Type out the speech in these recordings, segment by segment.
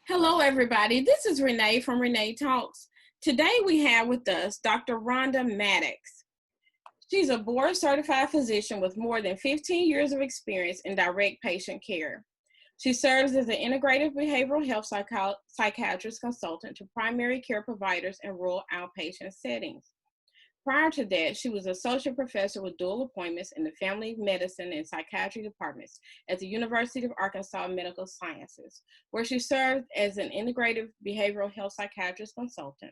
Hello, everybody. This is Renee from Renee Talks. Today we have with us Dr. Rhonda Mattox. She's a board-certified physician with more than 15 years of experience in direct patient care. She serves as an integrative behavioral health psychiatrist consultant to primary care providers in rural outpatient settings. Prior to that, she was associate professor with dual appointments in the family medicine and psychiatry departments at the University of Arkansas Medical Sciences, where she served as an integrative behavioral health psychiatrist consultant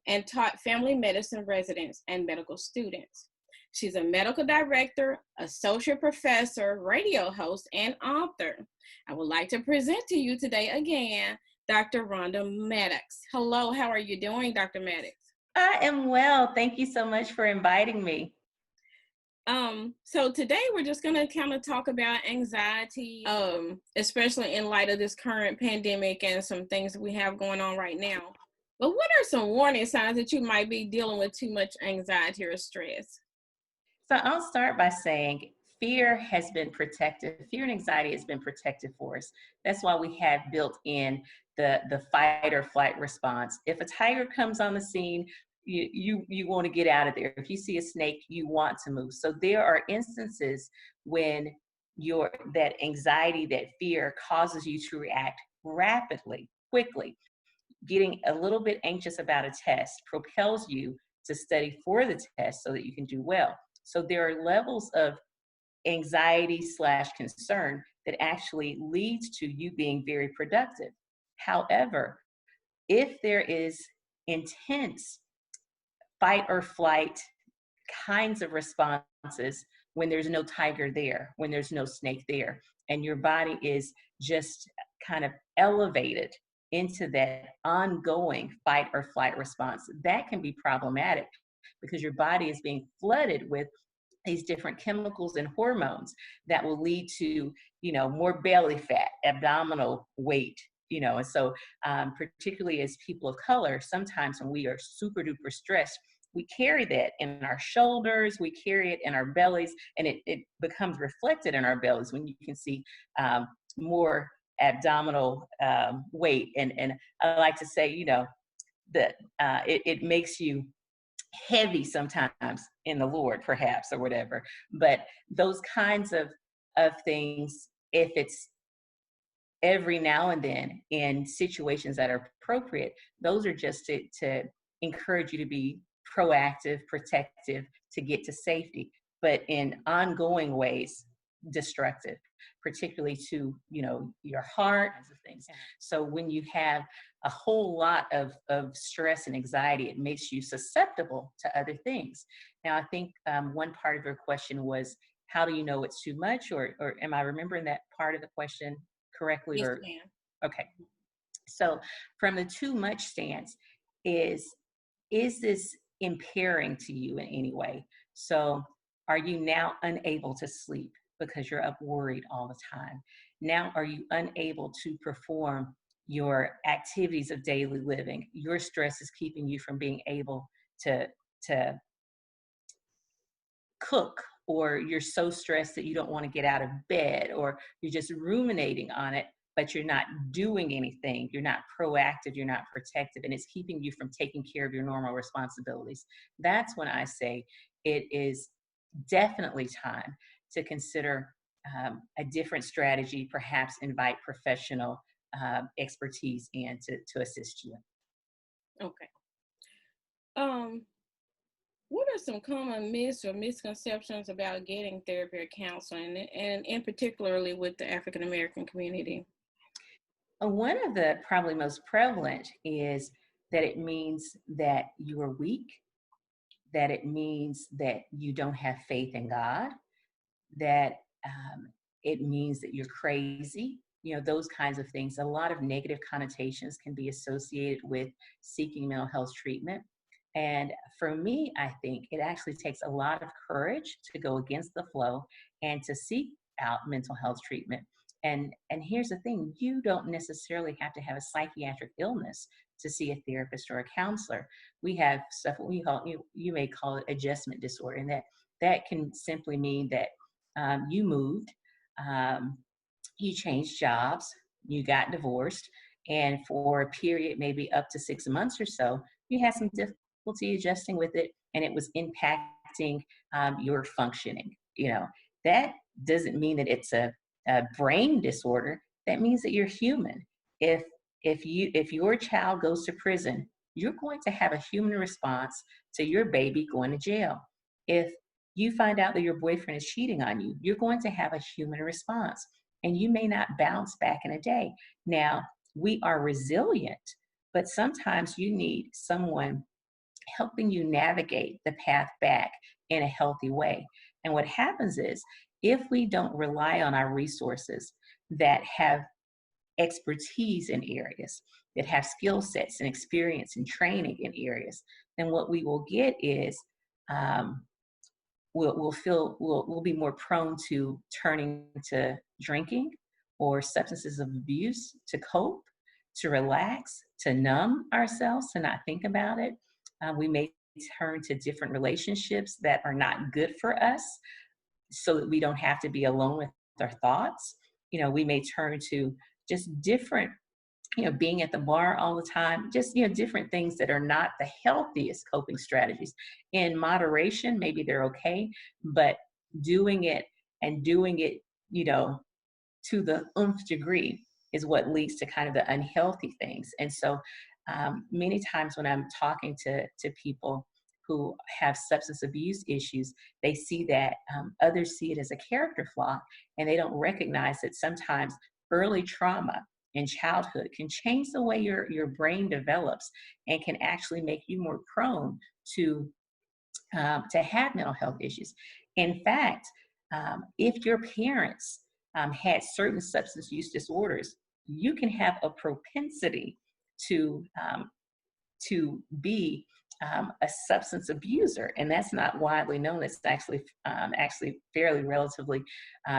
and taught family medicine residents and medical students. She's a medical director, associate professor, radio host, and author. I would like to present to you today again, Dr. Rhonda Mattox. Hello, how are you doing, Dr. Mattox? I am well. Thank you so much for inviting me. So today we're just going to kind of talk about anxiety, especially in light of this current pandemic and some things that we have going on right now. But what are some warning signs that you might be dealing with too much anxiety or stress? So I'll start by saying fear has been protective. Fear and anxiety has been protective for us. That's why we have built in the fight or flight response. If a tiger comes on the scene, you want to get out of there. If you see a snake, you want to move. So there are instances when that anxiety, that fear causes you to react rapidly, quickly. Getting a little bit anxious about a test propels you to study for the test so that you can do well. So there are levels of anxiety / concern that actually leads to you being very productive. However, if there is intense fight or flight kinds of responses when there's no tiger there, when there's no snake there, and your body is just kind of elevated into that ongoing fight or flight response, that can be problematic because your body is being flooded with these different chemicals and hormones that will lead to, more belly fat, abdominal weight, and so particularly as people of color, sometimes when we are super duper stressed, we carry that in our shoulders, we carry it in our bellies, and it becomes reflected in our bellies when you can see more abdominal weight. And I like to say, that it makes you heavy sometimes in the Lord, perhaps, or whatever. But those kinds of things, if it's every now and then in situations that are appropriate, those are just to encourage you to be proactive, protective, to get to safety. But in ongoing ways, destructive, particularly to your heart, kinds of things. So when you have a whole lot of stress and anxiety, it makes you susceptible to other things. Now, I think one part of your question was, how do you know it's too much, or am I remembering that part of the question correctly? Yes, or ma'am. Okay. So from the too much stance, is this impairing to you in any way? So are you now unable to sleep because you're up worried all the time? Now are you unable to perform your activities of daily living? Your stress is keeping you from being able to cook, or you're so stressed that you don't want to get out of bed, or you're just ruminating on it, but you're not doing anything. You're not proactive, you're not protective, and it's keeping you from taking care of your normal responsibilities. That's when I say it is definitely time to consider a different strategy, perhaps invite professional expertise in to assist you. Okay. What are some common myths or misconceptions about getting therapy or counseling, and in particularly with the African American community? One of the probably most prevalent is that it means that you are weak, that it means that you don't have faith in God, that it means that you're crazy, those kinds of things. A lot of negative connotations can be associated with seeking mental health treatment. And for me, I think it actually takes a lot of courage to go against the flow and to seek out mental health treatment. And here's the thing, you don't necessarily have to have a psychiatric illness to see a therapist or a counselor. We have stuff we call, you may call it adjustment disorder, and that can simply mean that you moved, you changed jobs, you got divorced, and for a period, maybe up to 6 months or so, you had some difficulty adjusting with it, and it was impacting your functioning. That doesn't mean that it's a brain disorder. That means that you're human. If your child goes to prison, you're going to have a human response to your baby going to jail. If you find out that your boyfriend is cheating on you, you're going to have a human response, and you may not bounce back in a day. Now, we are resilient, but sometimes you need someone helping you navigate the path back in a healthy way. And what happens is, if we don't rely on our resources that have expertise in areas, that have skill sets and experience and training in areas, then what we will get is um, we'll be more prone to turning to drinking or substances of abuse to cope, to relax, to numb ourselves, to not think about it. We may turn to different relationships that are not good for us so that we don't have to be alone with our thoughts. We may turn to just different, being at the bar all the time, just, different things that are not the healthiest coping strategies. In moderation, maybe they're okay, but doing it and doing it, to the nth degree is what leads to kind of the unhealthy things. And so many times when I'm talking to people who have substance abuse issues, they see that others see it as a character flaw, and they don't recognize that sometimes early trauma in childhood can change the way your brain develops and can actually make you more prone to have mental health issues. In fact, if your parents had certain substance use disorders, you can have a propensity to be a substance abuser, and that's not widely known. It's actually fairly relatively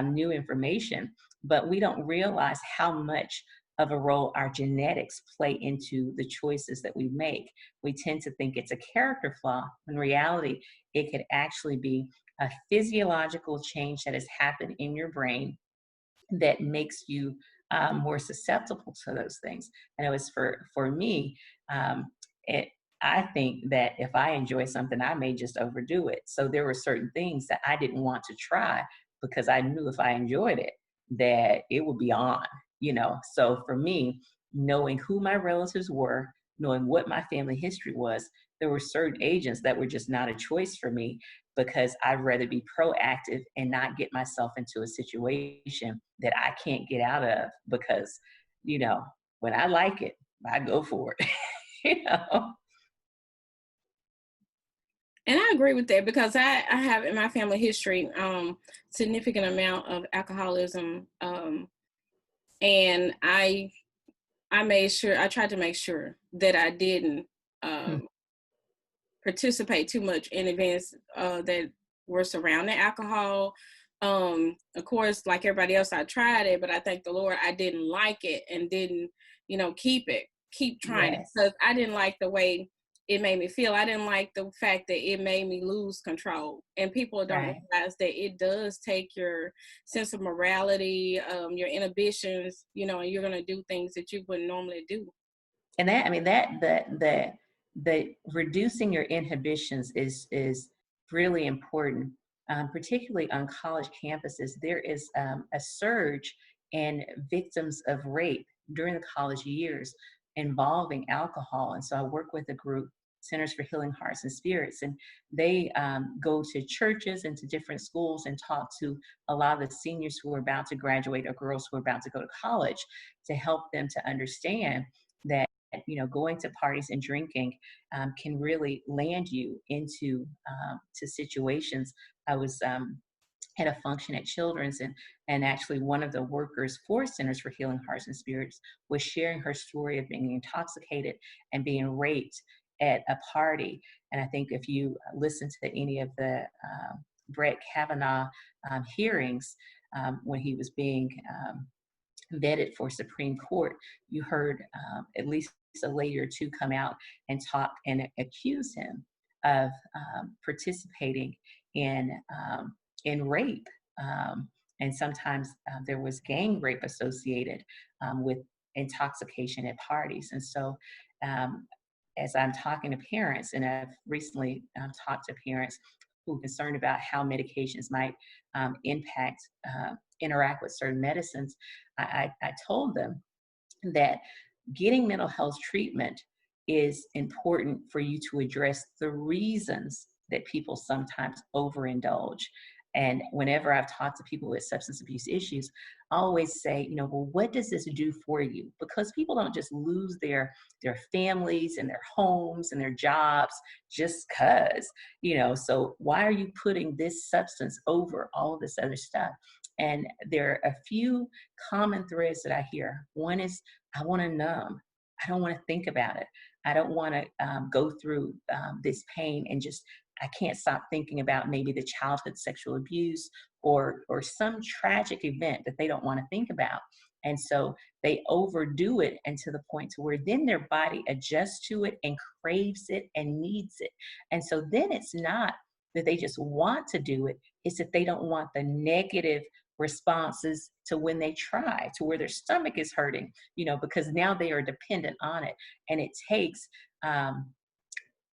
new information, but we don't realize how much of a role our genetics play into the choices that we make. We tend to think it's a character flaw. In reality, it could actually be a physiological change that has happened in your brain that makes you more susceptible to those things. And it was for me, I think that if I enjoy something, I may just overdo it. So there were certain things that I didn't want to try because I knew if I enjoyed it, that it would be on, So for me, knowing who my relatives were, knowing what my family history was, there were certain agents that were just not a choice for me because I'd rather be proactive and not get myself into a situation that I can't get out of because, when I like it, I go for it, you know? And I agree with that because I have in my family history significant amount of alcoholism, and I tried to make sure that I didn't Mm. participate too much in events that were surrounding alcohol. Of course, like everybody else, I tried it, but I thank the Lord I didn't like it and didn't, keep trying it Yes, because I didn't like the way it made me feel. I didn't like the fact that it made me lose control. And people don't right. realize that it does take your sense of morality, your inhibitions, and you're going to do things that you wouldn't normally do. And that, I mean, the reducing your inhibitions is really important, particularly on college campuses. There is a surge in victims of rape during the college years involving alcohol. And so I work with a group, Centers for Healing Hearts and Spirits, and they go to churches and to different schools and talk to a lot of the seniors who are about to graduate or girls who are about to go to college to help them to understand that going to parties and drinking can really land you into to situations. I was at a function at Children's, and actually one of the workers for Centers for Healing Hearts and Spirits was sharing her story of being intoxicated and being raped at a party. And I think if you listen to any of the Brett Kavanaugh hearings when he was being vetted for Supreme Court, you heard at least a lady or two come out and talk and accuse him of participating in rape. And sometimes there was gang rape associated with intoxication at parties. And so as I'm talking to parents, and I've recently talked to parents who are concerned about how medications might interact with certain medicines, I told them that getting mental health treatment is important for you to address the reasons that people sometimes overindulge. And whenever I've talked to people with substance abuse issues, I always say, well, what does this do for you? Because people don't just lose their families and their homes and their jobs just because, so why are you putting this substance over all of this other stuff? And there are a few common threads that I hear. One is, I want to numb. I don't want to think about it. I don't want to go through this pain and I can't stop thinking about maybe the childhood sexual abuse or some tragic event that they don't want to think about. And so they overdo it, and to the point to where then their body adjusts to it and craves it and needs it. And so then it's not that they just want to do it, it's that they don't want the negative responses to when they try, to where their stomach is hurting, because now they are dependent on it. And it takes,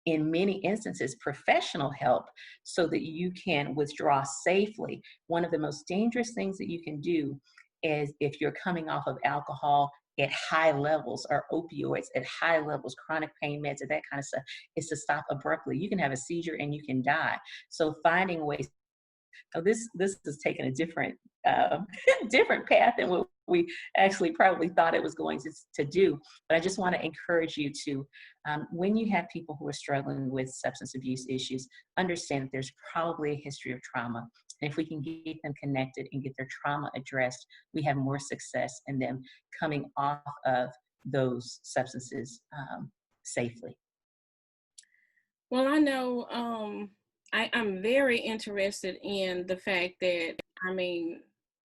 in many instances, professional help so that you can withdraw safely. One of the most dangerous things that you can do is, if you're coming off of alcohol at high levels, or opioids at high levels, chronic pain meds, and that kind of stuff, is to stop abruptly. You can have a seizure and you can die. So finding ways. So this has taken a different different path than what we actually probably thought it was going to do. But I just want to encourage you to, when you have people who are struggling with substance abuse issues, understand that there's probably a history of trauma. And if we can get them connected and get their trauma addressed, we have more success in them coming off of those substances safely. Well, I know I'm very interested in the fact that,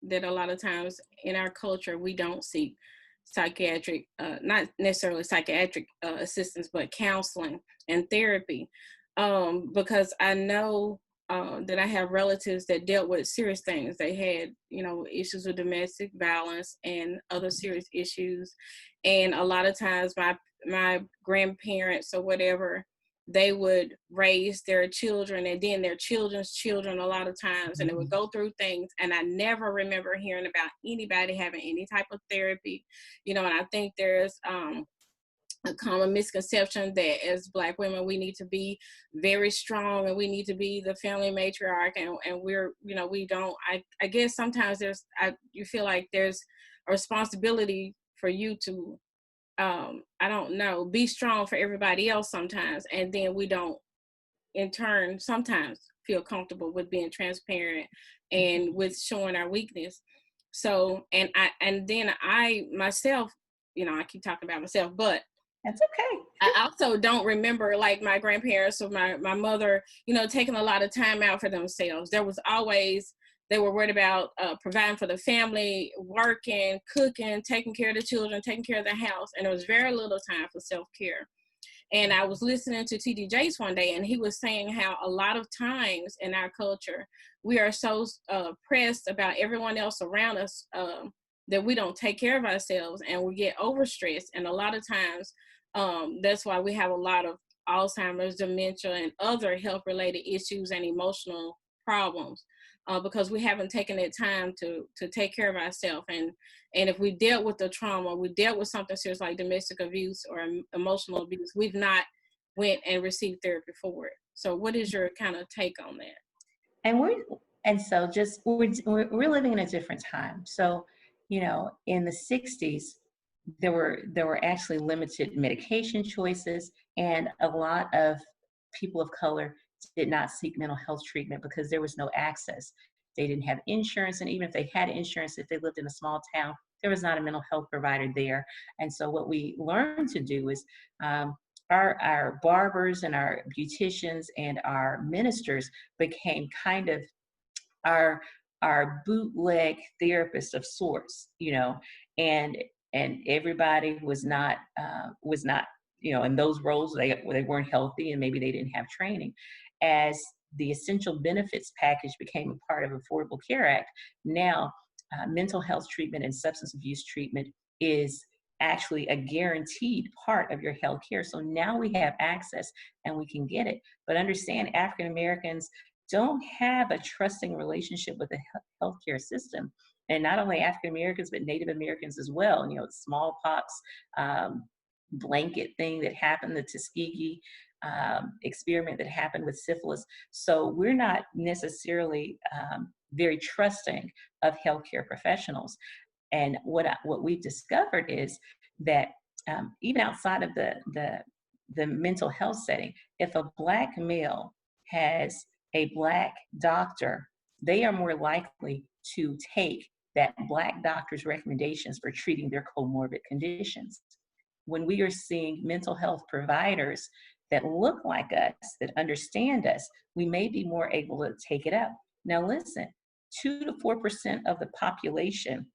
that a lot of times in our culture, we don't seek psychiatric, not necessarily psychiatric assistance, but counseling and therapy. Because I know that I have relatives that dealt with serious things. They had, issues with domestic violence and other serious issues. And a lot of times my grandparents or whatever, they would raise their children and then their children's children a lot of times, and they would go through things. And I never remember hearing about anybody having any type of therapy, and I think there's a common misconception that as Black women, we need to be very strong and we need to be the family matriarch, and we're, we don't, I guess sometimes you feel like there's a responsibility for you to, I don't know, be strong for everybody else sometimes. And then we don't, in turn, sometimes feel comfortable with being transparent and with showing our weakness. So, and then I myself, I keep talking about myself, but that's okay. I also don't remember like my grandparents or my mother, taking a lot of time out for themselves. There was always, they were worried about providing for the family, working, cooking, taking care of the children, taking care of the house. And there was very little time for self-care. And I was listening to T.D. Jakes one day, and he was saying how a lot of times in our culture, we are so pressed about everyone else around us that we don't take care of ourselves, and we get overstressed. And a lot of times, that's why we have a lot of Alzheimer's, dementia, and other health-related issues and emotional problems. Because we haven't taken that time to take care of ourselves. And if we dealt with the trauma, we dealt with something serious like domestic abuse or emotional abuse, we've not went and received therapy for it. So what is your kind of take on that? And we're living in a different time. So, in the 60s, there were actually limited medication choices, and a lot of people of color did not seek mental health treatment because there was no access. They didn't have insurance, and even if they had insurance, if they lived in a small town, there was not a mental health provider there. And so what we learned to do is our barbers and our beauticians and our ministers became kind of our bootleg therapists of sorts, and everybody was not in those roles. They weren't healthy, and maybe they didn't have training. As the essential benefits package became a part of Affordable Care Act, now mental health treatment and substance abuse treatment is actually a guaranteed part of your health care. So now we have access and we can get it. But understand, African Americans don't have a trusting relationship with the healthcare system. And not only African Americans, but Native Americans as well. You know, smallpox, blanket thing that happened, the Tuskegee experiment that happened with syphilis. So we're not necessarily very trusting of healthcare professionals. And what we've discovered is that even outside of the mental health setting, if a Black male has a Black doctor, they are more likely to take that Black doctor's recommendations for treating their comorbid conditions. When we are seeing mental health providers that look like us, that understand us, we may be more able to take it up. Now listen, 2 to 4% of the population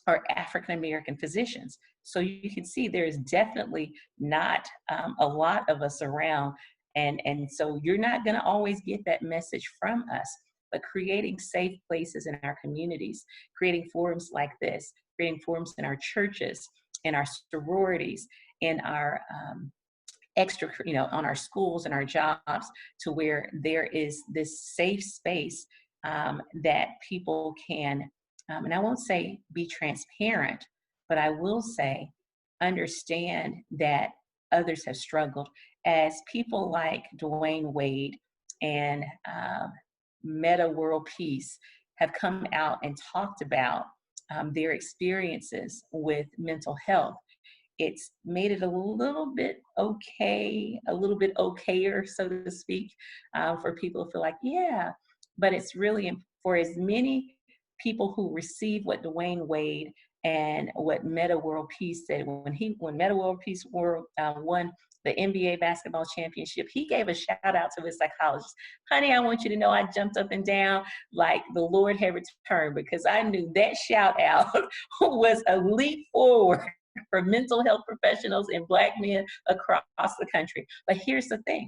are African American physicians. So you can see there is definitely not a lot of us around. And so you're not going to always get that message from us. But creating safe places in our communities, creating forums like this, creating forums in our churches, in our sororities, in our extra, on our schools and our jobs, to where there is this safe space that people can, and I won't say be transparent, but I will say understand that others have struggled. As people like Dwayne Wade and Meta World Peace have come out and talked about their experiences with mental health, it's made it a little bit okay, a little bit okayer, so to speak, for people to feel like, yeah, but it's really for as many people who receive what Dwayne Wade and what Meta World Peace said. When Meta World Peace won the NBA basketball championship, he gave a shout out to his psychologist. Honey, I want you to know I jumped up and down like the Lord had returned, because I knew that shout out was a leap forward for mental health professionals and Black men across the country. But here's the thing.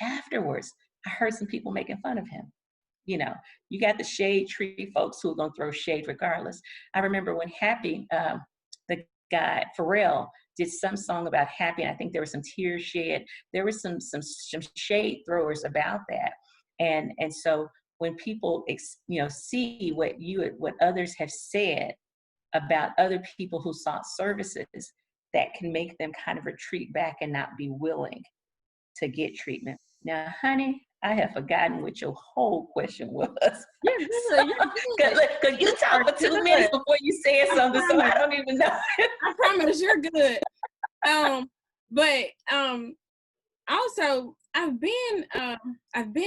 Afterwards, I heard some people making fun of him. You know, you got the shade tree folks who are going to throw shade regardless. I remember when Happy, the guy, Pharrell, did some song about Happy, and I think there was some tears shed. There was some shade throwers about that. And so when people, see what others have said about other people who sought services, that can make them kind of retreat back and not be willing to get treatment. Now, honey, I have forgotten what your whole question was. You're good. Because you talked for 2 minutes before you said something, so I don't even know. I promise you're good. But also I've been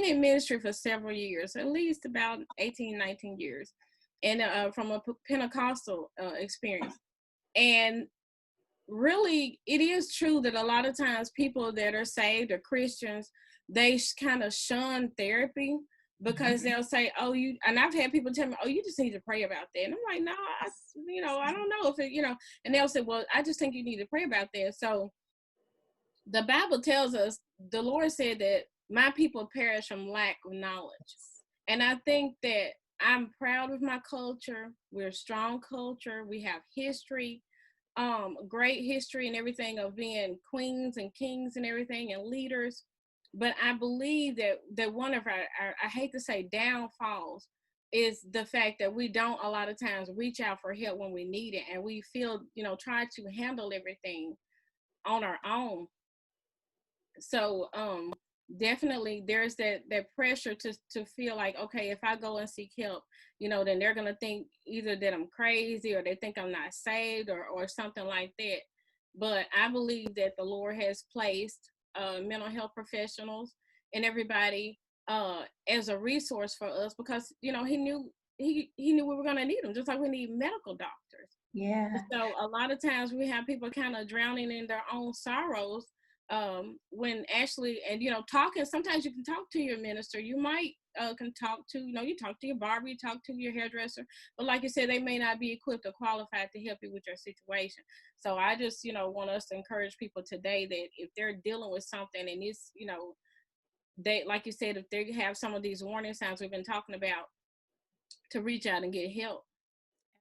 in ministry for several years, at least about 18, 19 years, and from a Pentecostal experience. And really, it is true that a lot of times people that are saved or Christians, they kind of shun therapy because they'll say, oh, and I've had people tell me, oh, you just need to pray about that. And I'm like, no, I don't know if it, and they'll say, well, I just think you need to pray about that. So the Bible tells us, the Lord said that my people perish from lack of knowledge. And I think that I'm proud of my culture. We're a strong culture. We have history, great history and everything of being queens and kings and everything and leaders. But I believe that one of our, I hate to say downfalls, is the fact that we don't a lot of times reach out for help when we need it. And we feel, try to handle everything on our own. So definitely there's that pressure to feel like, okay, if I go and seek help, then they're going to think either that I'm crazy or they think I'm not saved or something like that. But I believe that the Lord has placed mental health professionals and everybody as a resource for us, because he knew we were going to need them, just like we need medical doctors. Yeah. So a lot of times we have people kind of drowning in their own sorrows, when actually, and talking, sometimes you can talk to your minister, you might can talk to, you talk to your barber, you talk to your hairdresser, but like you said, they may not be equipped or qualified to help you with your situation. So I just want us to encourage people today that if they're dealing with something and it's they, like you said, if they have some of these warning signs we've been talking about, to reach out and get help.